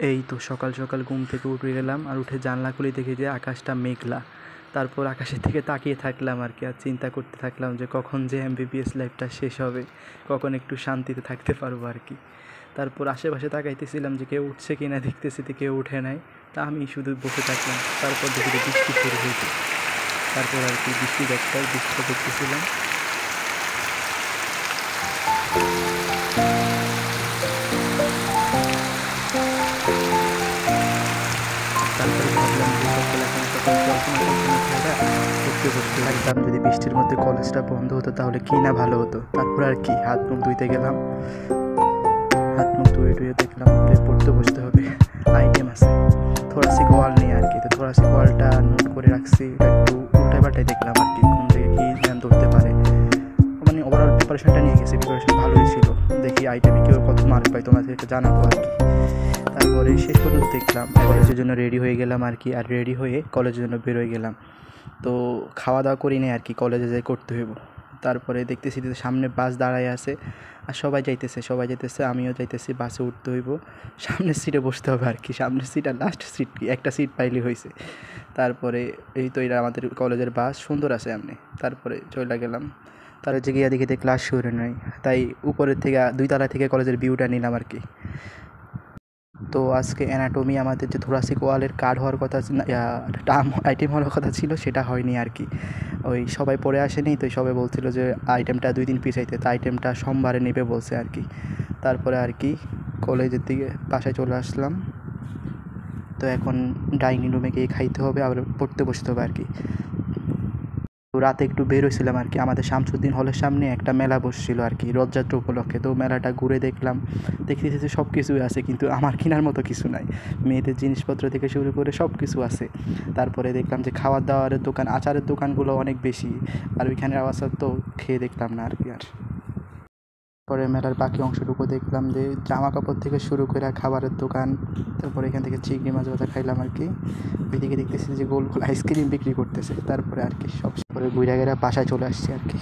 এই তো সকাল সকাল ঘুম থেকে উঠে গেলাম, আর উঠে জানলা খুলে দেখি যে আকাশটা মেঘলা। তারপর আকাশের দিকে তাকিয়ে থাকলাম আর কি, আর চিন্তা করতে থাকলাম যে কখন যে এমবিবিএস লাইফটা শেষ হবে, কখন একটু শান্তিতে থাকতে পারবো আর কি। তারপর আশেপাশে তাকাইতেছিলাম যে কেউ উঠছে কি না, দেখতেছি তো কেউ উঠে নাই। তা আমি শুধু বসে থাকলাম। তারপর দেখি যে বৃষ্টি শুরু হয়েছে। তারপর আর কি বৃষ্টিটা দেখতেছিলাম। তারপরে ভাবলাম যে সকাল এখন সকাল কল্পনা ছাড়া পড়তে থাকতাম, যদি বৃষ্টির মধ্যে কলেজটা বন্ধ হতো তাহলে কি না ভালো হতো। তারপর আর কি হাত মুখ ধুইতে গেলাম, হাত মুখ ধুয়ে দেখলাম যে পড়তে বসতে হবে। আইটেম আছে থোড়াসিক ওয়াল নিয়ে আর কি। তো থোড়াসিক ওয়ালটা নোট করে রাখছি, এটা একটু উল্টায় পাল্টায় দেখলাম আর কি, কোন জায়গায় কী জ্ঞান ধরতে পারে। মানে ওভারঅল প্রিপারেশনটা নিয়ে গেছি, প্রিপারেশন ভালোই ছিল। দেখি আইটেমে কেউ কত মার্ক পাই তোমাদেরকে জানাবো আর কি। তারপরে শেষ পর্যন্ত দেখলাম কলেজের জন্য রেডি হয়ে গেলাম আর কি, আর রেডি হয়ে কলেজের জন্য বেরোয় গেলাম। তো খাওয়া দাওয়া করি নাই আর কি, কলেজে যাই করতে হইব। তারপরে দেখতেছি যে সামনে বাস দাঁড়ায় আছে, আর সবাই যাইতেছে, আমিও যাইতেছি। বাসে উঠতে হইব, সামনের সিটে বসতে হবে আর কি। সামনের সিট আর লাস্ট সিট কি, একটা সিট পাইলে হয়েছে। তারপরে এই তো এটা আমাদের কলেজের বাস, সুন্দর আছে এমনি। তারপরে চলে গেলাম। তার যে গিয়ে দেখি ক্লাস শুরু নাই, তাই উপরের থেকে 2 তলা থেকে কলেজের ভিউটা নিলাম আর কি। তো আজকে অ্যানাটমি আমাদের যে থোরাসিক ওয়ালের কার্ড হওয়ার কথা, আইটেম হওয়ার কথা ছিল, সেটা হয়নি আর কি। ওই সবাই পড়ে আসেনি, তো সবাই বলছিল যে আইটেমটা 2 দিন পিছাইতে, তো আইটেমটা সোমবারে নেবে বলছে আর কি। তারপরে আর কি কলেজের দিকে বাসায় চলে আসলাম। তো এখন ডাইনিং রুমে গিয়ে খাইতে হবে, আবার পড়তে বসতে হবে আর কি। তো রাতে একটু বের হয়েছিলাম আর কি, আমাদের শামসুদ্দিন হলের সামনে একটা মেলা বসছিল আর কি, রথযাত্রা উপলক্ষে। তো মেলাটা ঘুরে দেখলাম, দেখতেছি যে সব কিছুই আছে, কিন্তু আমার কেনার মতো কিছু নাই। মেয়েদের জিনিসপত্র থেকে শুরু করে সব কিছু আছে। তারপরে দেখলাম যে খাবার দাবারের দোকান, আচারের দোকানগুলো অনেক বেশি, আর ওইখানে আচার তো খেয়ে দেখলাম না আর কি। আর পরে মেলার বাকি অংশটুকু দেখলাম যে জামা কাপড় থেকে শুরু করে খাবারের দোকান। তারপরে এখান থেকে চিংড়ি মাছ ভাজা খাইলাম আর কি। ওইদিকে দেখতেছি যে গোল গোল আইসক্রিম বিক্রি করতেছে। তারপরে আর কি সব পরে ঘুরে বাসায় চলে আসছি আর কি।